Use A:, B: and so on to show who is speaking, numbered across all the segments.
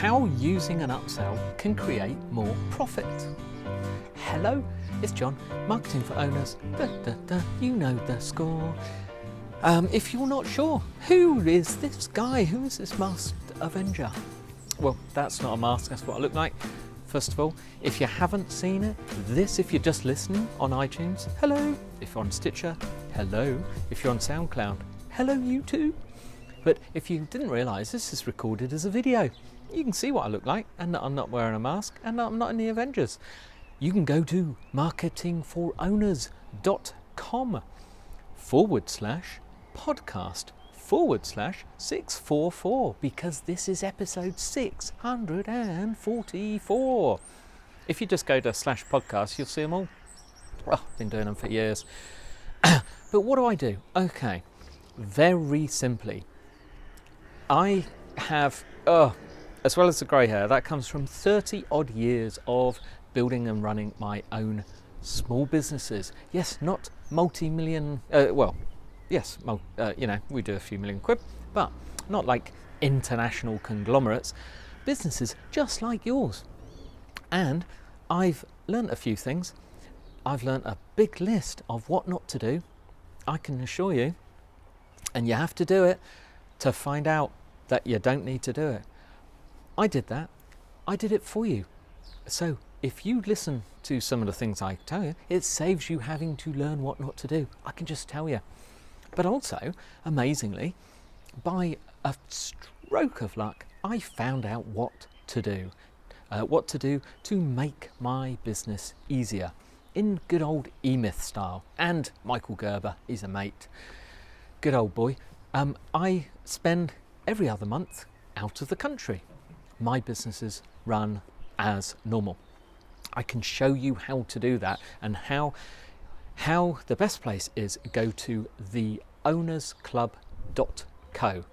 A: how using an upsell can create more profit. Hello, it's John, Marketing for Owners. You know the score. If you're not sure, who is this guy? Who is this masked Avenger? Well, that's not a mask, that's what I look like. First of all, if you haven't seen it, if you're just listening on iTunes, hello. If you're on Stitcher, hello. If you're on SoundCloud, hello you too. But if you didn't realise, this is recorded as a video. You can see what I look like, and that I'm not wearing a mask, and that I'm not in the Avengers. You can go to marketingforowners.com/podcast/644 because this is episode 644. If you just go to /podcast, you'll see them all. Well, I've been doing them for years. But what do? Okay, very simply, I have, as well as the grey hair, that comes from 30 odd years of building and running my own small businesses. Yes, not multi-million, yes, we do a few million quid, but not like international conglomerates, businesses just like yours. And I've learnt a few things. I've learnt a big list of what not to do, I can assure you, and you have to do it to find out that you don't need to do it. I did that. I did it for you. So if you listen to some of the things I tell you, it saves you having to learn what not to do. I can just tell you. But also, amazingly, by a stroke of luck, I found out what to do to make my business easier in good old E-Myth style. And Michael Gerber is a mate. Good old boy. I spend every other month out of the country. My businesses run as normal. I can show you how to do that, and how the best place is go to theownersclub.co.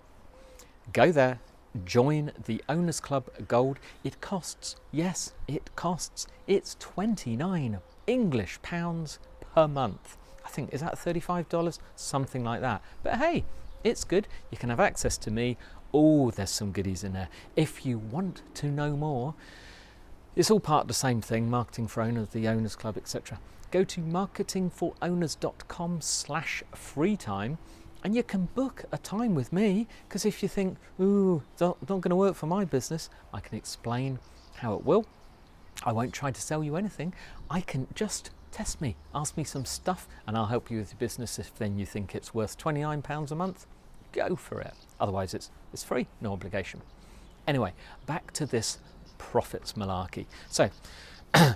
A: Go there, join the Owners Club Gold. It costs, yes, it costs. It's 29 English pounds per month. I think, is that $35? Something like that. But hey, it's good. You can have access to me. Oh, there's some goodies in there. If you want to know more, it's all part of the same thing, Marketing for Owners, the Owners Club, etc. Go to marketingforowners.com/free time, and you can book a time with me, because if you think, ooh, not going to work for my business, I can explain how it will. I won't try to sell you anything. I can just test me, ask me some stuff, and I'll help you with your business. If then you think it's worth £29 a month, go for it. Otherwise it's free, no obligation. Anyway, back to this profits malarkey. So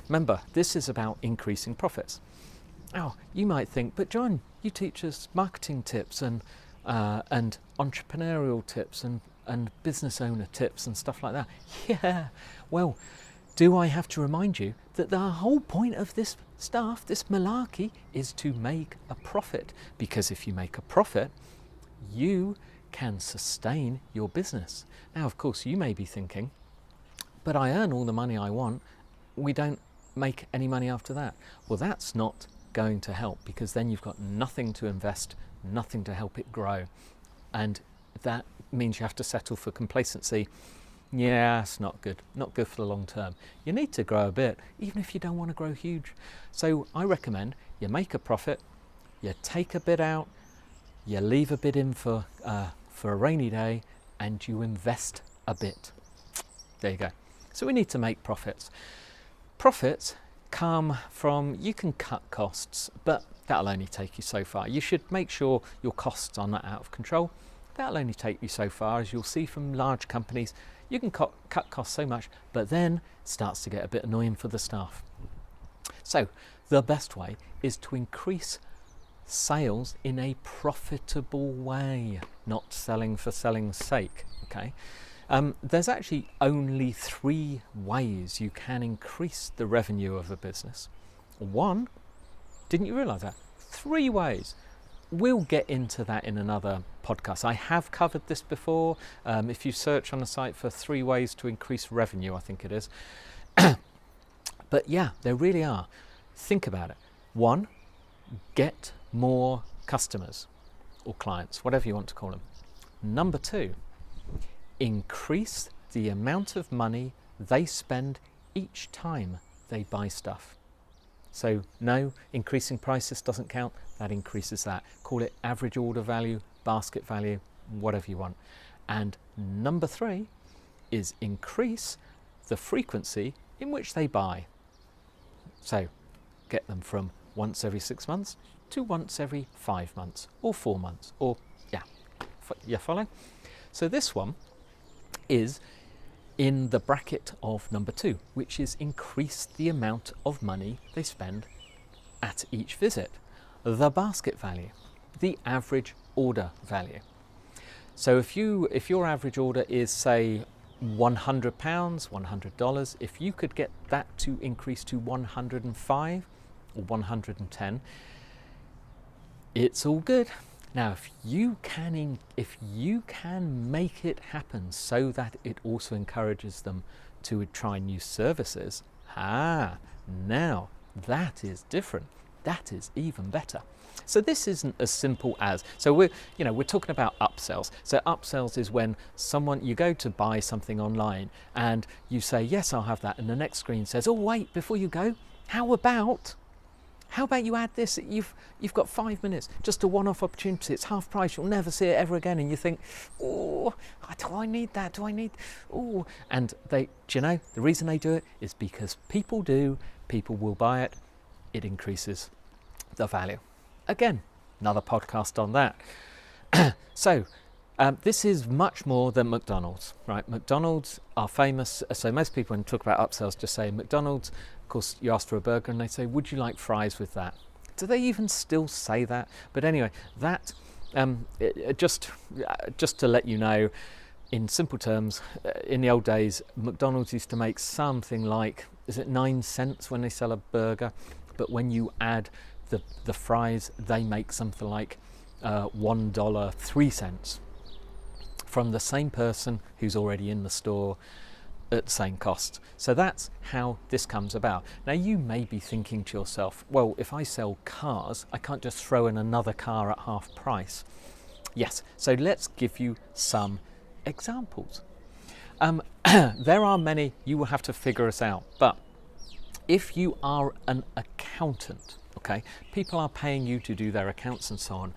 A: remember, this is about increasing profits. Now you might think, but John, you teach us marketing tips and entrepreneurial tips and business owner tips and stuff like that. Yeah, well, do I have to remind you that the whole point of this stuff, this malarkey, is to make a profit? Because if you make a profit, you can sustain your business. Now, of course, you may be thinking, but I earn all the money I want. We don't make any money after that. Well, that's not going to help, because then you've got nothing to invest, nothing to help it grow. And that means you have to settle for complacency. Yeah, it's not good. Not good for the long term. You need to grow a bit, even if you don't want to grow huge. So I recommend you make a profit, you take a bit out, you leave a bit in for a rainy day, and you invest a bit. There you go. So we need to make profits. Profits come from, you can cut costs, but that'll only take you so far. You should make sure your costs are not out of control. That'll only take you so far. As you'll see from large companies, you can cut costs so much, but then it starts to get a bit annoying for the staff. So the best way is to increase sales in a profitable way, not selling for selling's sake. Okay. There's actually only 3 ways you can increase the revenue of a business. One, didn't you realize that? 3 ways. We'll get into that in another podcast. I have covered this before. If you search on the site for 3 ways to increase revenue, I think it is. But yeah, there really are. Think about it. 1, get more customers or clients, whatever you want to call them. Number 2, increase the amount of money they spend each time they buy stuff. So no, increasing prices doesn't count, that increases that. Call it average order value, basket value, whatever you want. And number 3 is increase the frequency in which they buy. So get them from once every 6 months to once every 5 months or 4 months, or you follow? So this one is in the bracket of number 2, which is increase the amount of money they spend at each visit. The basket value, the average order value. So if your average order is, say, £100, $100, if you could get that to increase to 105 or 110, it's all good. Now, if you can make it happen so that it also encourages them to try new services, now that is different. That is even better. So this isn't as simple as, so we're talking about upsells. So upsells is when you go to buy something online and you say, yes, I'll have that. And the next screen says, oh, wait, before you go, how about you add this? You've got 5 minutes, just a one-off opportunity. It's half price. You'll never see it ever again. And you think, oh, do I need that? And the reason they do it is because people will buy it. It increases the value. Again, another podcast on that. So this is much more than McDonald's, right? McDonald's are famous. So most people, when you talk about upsells, just say McDonald's. Of course, you ask for a burger and they say, would you like fries with that? Do they even still say that? But anyway, that just to let you know, in simple terms, in the old days, McDonald's used to make something like, is it 9 cents when they sell a burger? But when you add the fries, they make something like $1.03 from the same person who's already in the store at the same cost. So that's how this comes about. Now you may be thinking to yourself, well, if I sell cars, I can't just throw in another car at half price. Yes, so let's give you some examples. There are many, you will have to figure us out, but if you are an accountant, okay, people are paying you to do their accounts and so on,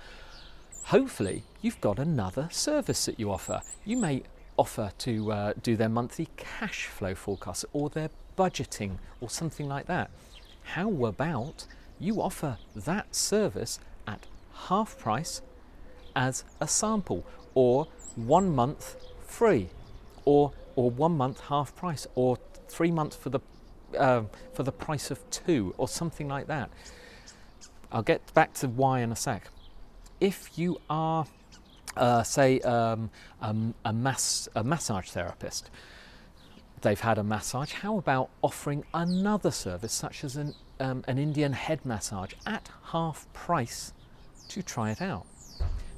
A: hopefully you've got another service that you offer. You may offer to do their monthly cash flow forecast or their budgeting or something like that. How about you offer that service at half price as a sample, or 1 month free, or 1 month half price, or 3 months for the price of 2, or something like that. I'll get back to why in a sec. If you are, say, a massage therapist, they've had a massage, how about offering another service such as an Indian head massage at half price to try it out?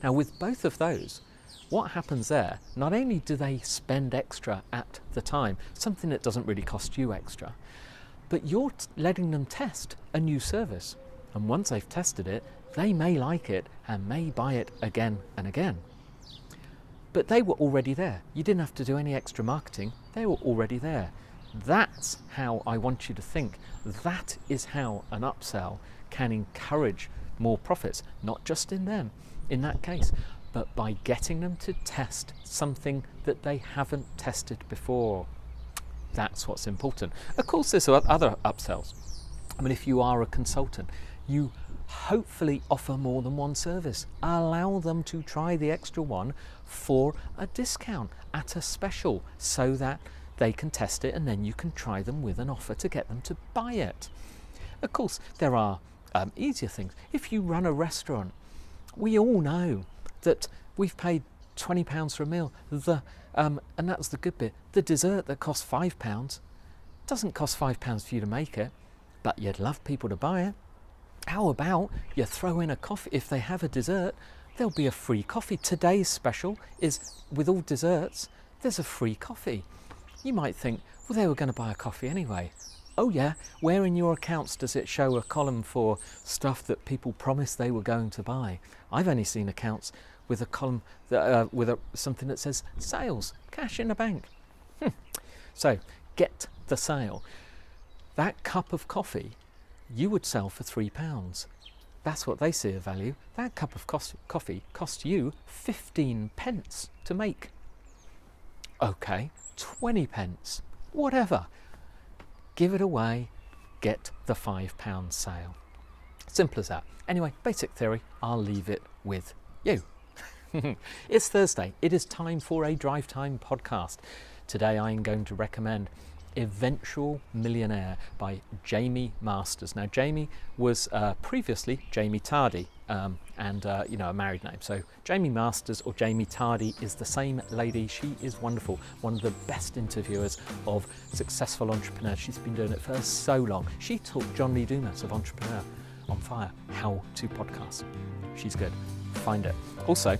A: Now with both of those, what happens there, not only do they spend extra at the time, something that doesn't really cost you extra, but you're letting them test a new service. And once they've tested it, they may like it and may buy it again and again. But they were already there. You didn't have to do any extra marketing. They were already there. That's how I want you to think. That is how an upsell can encourage more profits, not just in them, in that case, but by getting them to test something that they haven't tested before. That's what's important. Of course, there's other upsells. I mean, if you are a consultant, you hopefully offer more than one service. Allow them to try the extra one for a discount at a special so that they can test it and then you can try them with an offer to get them to buy it. Of course, there are easier things. If you run a restaurant, we all know that we've paid £20 for a meal, and that's the good bit. The dessert that costs £5 doesn't cost £5 for you to make it, but you'd love people to buy it. How about you throw in a coffee? If they have a dessert, there'll be a free coffee. Today's special is, with all desserts, there's a free coffee. You might think, well, they were going to buy a coffee anyway. Oh yeah, where in your accounts does it show a column for stuff that people promised they were going to buy? I've only seen accounts with a column that, with something that says sales, cash in the bank. So get the sale. That cup of coffee you would sell for £3. That's what they see of value. That cup of coffee cost you 15 pence to make. Okay, 20 pence, whatever. Give it away, get the £5 sale. Simple as that. Anyway, basic theory, I'll leave it with you. It's Thursday. It is time for a Drive Time podcast. Today I'm going to recommend Eventual Millionaire by Jamie Masters. Now, Jamie was previously Jamie Tardy, and a married name. So Jamie Masters or Jamie Tardy is the same lady. She is wonderful, one of the best interviewers of successful entrepreneurs. She's been doing it for so long. She taught John Lee Dumas of Entrepreneur on Fire how to podcast. She's good. Find it. Also,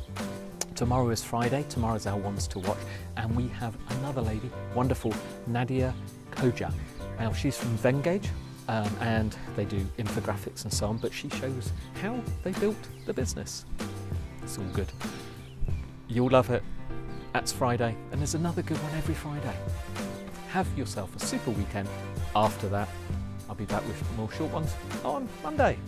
A: tomorrow is Friday. Tomorrow's our ones to watch, and we have another lady, wonderful Nadia Koja. Now, she's from Vengage, and they do infographics and so on, but she shows how they built the business. It's all good. You'll love it. That's Friday, and there's another good one every Friday. Have yourself a super weekend. After that, I'll be back with more short ones on Monday.